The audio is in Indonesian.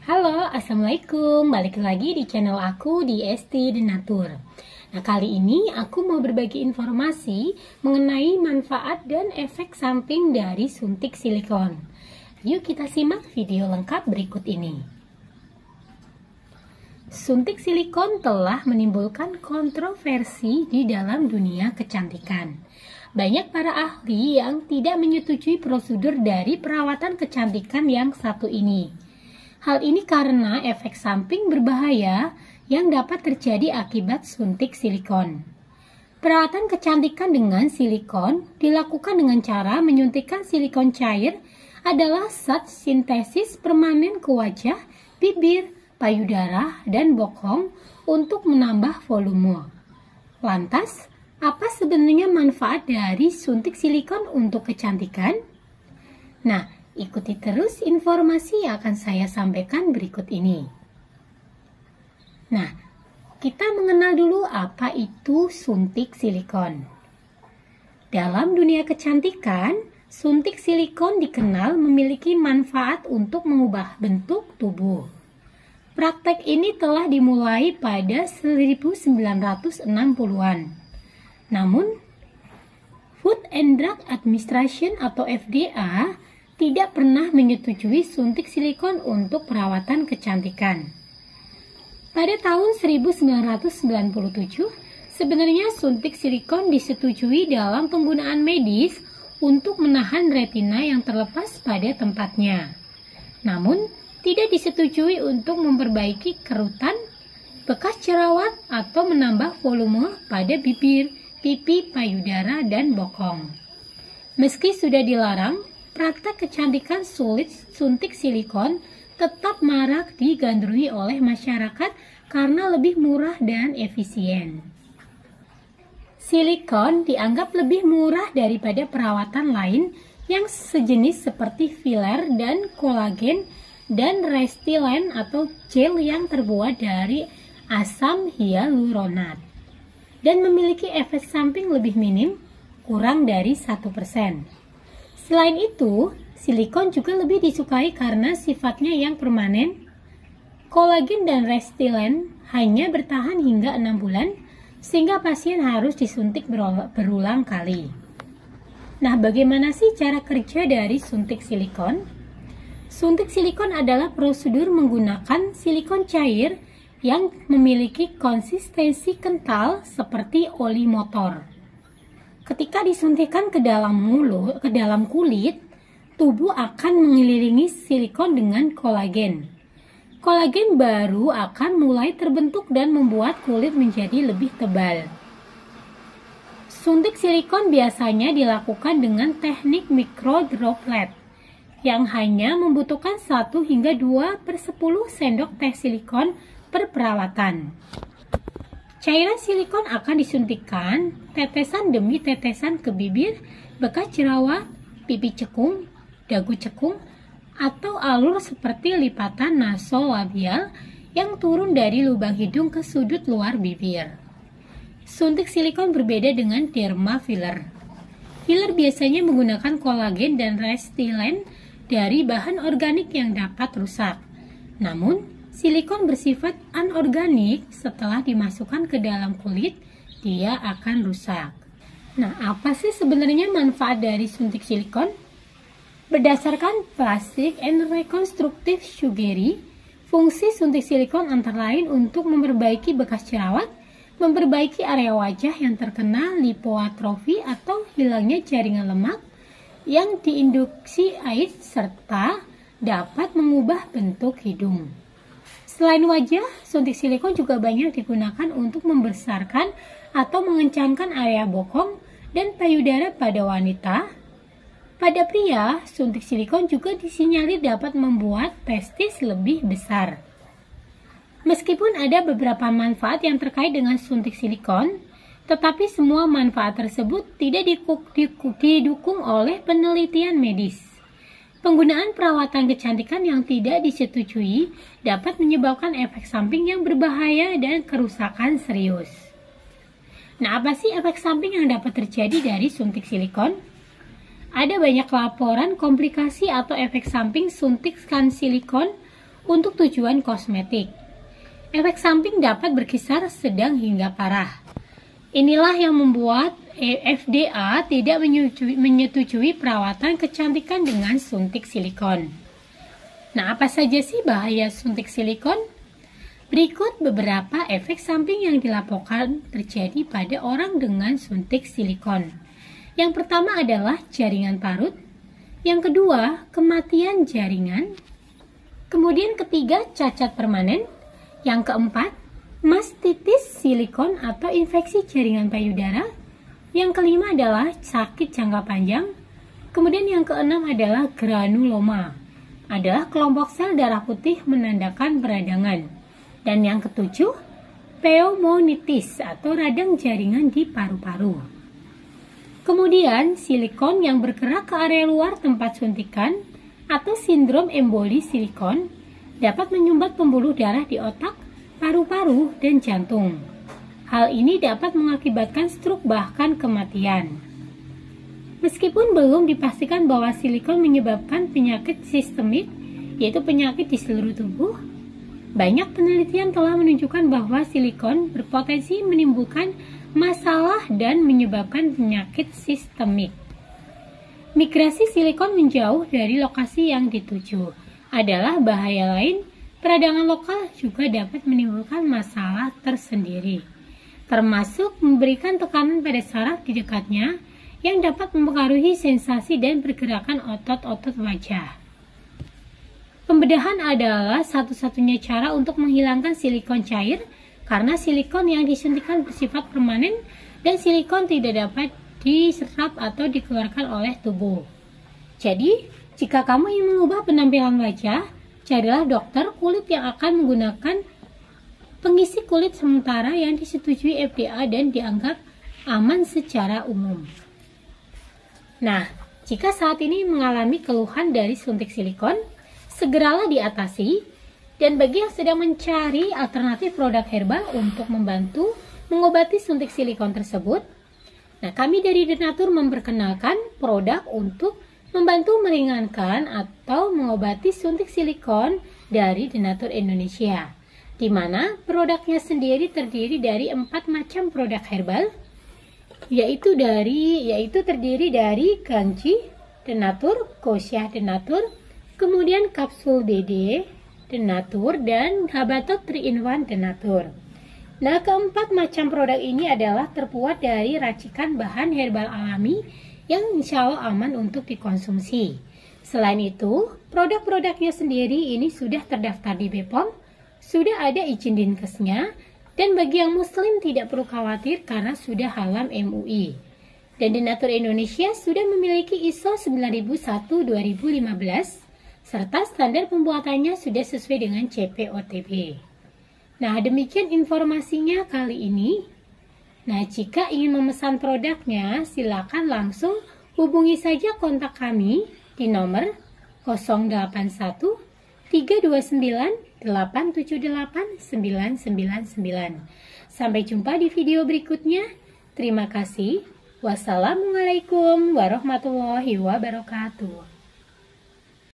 Halo, Assalamualaikum. Balik lagi di channel aku di ST Denatur. Nah, kali ini aku mau berbagi informasi mengenai manfaat dan efek samping dari suntik silikon. Yuk kita simak video lengkap berikut ini. Suntik silikon telah menimbulkan kontroversi di dalam dunia kecantikan. Banyak para ahli yang tidak menyetujui prosedur dari perawatan kecantikan yang satu ini. Hal ini karena efek samping berbahaya yang dapat terjadi akibat suntik silikon. Perawatan kecantikan dengan silikon dilakukan dengan cara menyuntikkan silikon cair adalah zat sintesis permanen ke wajah, bibir, payudara, dan bokong untuk menambah volume. Lantas, apa sebenarnya manfaat dari suntik silikon untuk kecantikan? Nah, ikuti terus informasi yang akan saya sampaikan berikut ini. Nah, kita mengenal dulu apa itu suntik silikon. Dalam dunia kecantikan, suntik silikon dikenal memiliki manfaat untuk mengubah bentuk tubuh. Praktek ini telah dimulai pada 1960-an. Namun, Food and Drug Administration atau FDA tidak pernah menyetujui suntik silikon untuk perawatan kecantikan. Pada tahun 1997, sebenarnya suntik silikon disetujui dalam penggunaan medis untuk menahan retina yang terlepas pada tempatnya. Namun, tidak disetujui untuk memperbaiki kerutan, bekas jerawat, atau menambah volume pada bibir, pipi, payudara, dan bokong. Meski sudah dilarang, praktek kecantikan sulit suntik silikon tetap marak digandrungi oleh masyarakat karena lebih murah dan efisien. Silikon dianggap lebih murah daripada perawatan lain yang sejenis seperti filler dan kolagen dan Restylane atau gel yang terbuat dari asam hyaluronat dan memiliki efek samping lebih minim, kurang dari 1%. Selain itu, silikon juga lebih disukai karena sifatnya yang permanen. Kolagen dan Restylane hanya bertahan hingga 6 bulan, sehingga pasien harus disuntik berulang kali. Nah, bagaimana sih cara kerja dari suntik silikon? Suntik silikon adalah prosedur menggunakan silikon cair yang memiliki konsistensi kental seperti oli motor. Ketika disuntikkan ke dalam kulit, tubuh akan mengelilingi silikon dengan kolagen. Kolagen baru akan mulai terbentuk dan membuat kulit menjadi lebih tebal. Suntik silikon biasanya dilakukan dengan teknik mikrodroplet yang hanya membutuhkan 1 hingga 2/10 sendok teh silikon per perawatan. Cairan silikon akan disuntikkan tetesan demi tetesan ke bibir, bekas jerawat, pipi cekung, dagu cekung, atau alur seperti lipatan nasolabial yang turun dari lubang hidung ke sudut luar bibir. Suntik silikon berbeda dengan derma filler. Filler biasanya menggunakan kolagen dan Restylane dari bahan organik yang dapat rusak. Namun, silikon bersifat anorganik. Setelah dimasukkan ke dalam kulit, dia akan rusak. Nah, apa sih sebenarnya manfaat dari suntik silikon? Berdasarkan Plastic and Reconstructive Surgery, fungsi suntik silikon antara lain untuk memperbaiki bekas jerawat, memperbaiki area wajah yang terkena lipoatrofi atau hilangnya jaringan lemak yang diinduksi air, serta dapat mengubah bentuk hidung. Selain wajah, suntik silikon juga banyak digunakan untuk membesarkan atau mengencangkan area bokong dan payudara pada wanita. Pada pria, suntik silikon juga disinyalir dapat membuat testis lebih besar. Meskipun ada beberapa manfaat yang terkait dengan suntik silikon, tetapi semua manfaat tersebut tidak didukung oleh penelitian medis. Penggunaan perawatan kecantikan yang tidak disetujui dapat menyebabkan efek samping yang berbahaya dan kerusakan serius. Nah, apa sih efek samping yang dapat terjadi dari suntik silikon? Ada banyak laporan komplikasi atau efek samping suntikan silikon untuk tujuan kosmetik. Efek samping dapat berkisar sedang hingga parah. Inilah yang membuat FDA tidak menyetujui perawatan kecantikan dengan suntik silikon. Nah, apa saja sih bahaya suntik silikon? Berikut beberapa efek samping yang dilaporkan terjadi pada orang dengan suntik silikon. Yang pertama adalah jaringan parut. Yang kedua, kematian jaringan. Kemudian ketiga, cacat permanen. Yang keempat, mastitis silikon atau infeksi jaringan payudara. Yang kelima adalah sakit jangka panjang. Kemudian yang keenam adalah granuloma, adalah kelompok sel darah putih menandakan peradangan. Dan yang ketujuh, pneumonitis atau radang jaringan di paru-paru. Kemudian silikon yang bergerak ke area luar tempat suntikan atau sindrom emboli silikon dapat menyumbat pembuluh darah di otak, paru-paru, dan jantung. Hal ini dapat mengakibatkan stroke bahkan kematian. Meskipun belum dipastikan bahwa silikon menyebabkan penyakit sistemik, yaitu penyakit di seluruh tubuh, banyak penelitian telah menunjukkan bahwa silikon berpotensi menimbulkan masalah dan menyebabkan penyakit sistemik. Migrasi silikon menjauh dari lokasi yang dituju adalah bahaya lain. Peradangan lokal juga dapat menimbulkan masalah tersendiri, termasuk memberikan tekanan pada saraf di dekatnya yang dapat mempengaruhi sensasi dan pergerakan otot-otot wajah. Pembedahan adalah satu-satunya cara untuk menghilangkan silikon cair karena silikon yang disuntikan bersifat permanen dan silikon tidak dapat diserap atau dikeluarkan oleh tubuh. Jadi, jika kamu ingin mengubah penampilan wajah, carilah dokter kulit yang akan menggunakan pengisi kulit sementara yang disetujui FDA dan dianggap aman secara umum. Nah, jika saat ini mengalami keluhan dari suntik silikon, segeralah diatasi. Dan bagi yang sedang mencari alternatif produk herbal untuk membantu mengobati suntik silikon tersebut, nah kami dari Denatur memperkenalkan produk untuk membantu meringankan atau mengobati suntik silikon dari Denatur Indonesia, di mana produknya sendiri terdiri dari 4 macam produk herbal, yaitu terdiri dari Kanci Denatur, Kosyah Denatur, kemudian kapsul DD Denatur, dan Habatot 3-in-1 Denatur. Nah, keempat macam produk ini adalah terbuat dari racikan bahan herbal alami yang insya Allah aman untuk dikonsumsi. Selain itu, produk-produknya sendiri ini sudah terdaftar di BPOM, sudah ada izin Dinkesnya, dan bagi yang muslim tidak perlu khawatir karena sudah halal MUI. Dan Denatur Indonesia sudah memiliki ISO 9001-2015, serta standar pembuatannya sudah sesuai dengan CPOTB. Nah, demikian informasinya kali ini. Nah, jika ingin memesan produknya, silakan langsung hubungi saja kontak kami di nomor 081 329 878 999. Sampai jumpa di video berikutnya. Terima kasih. Wassalamualaikum warahmatullahi wabarakatuh.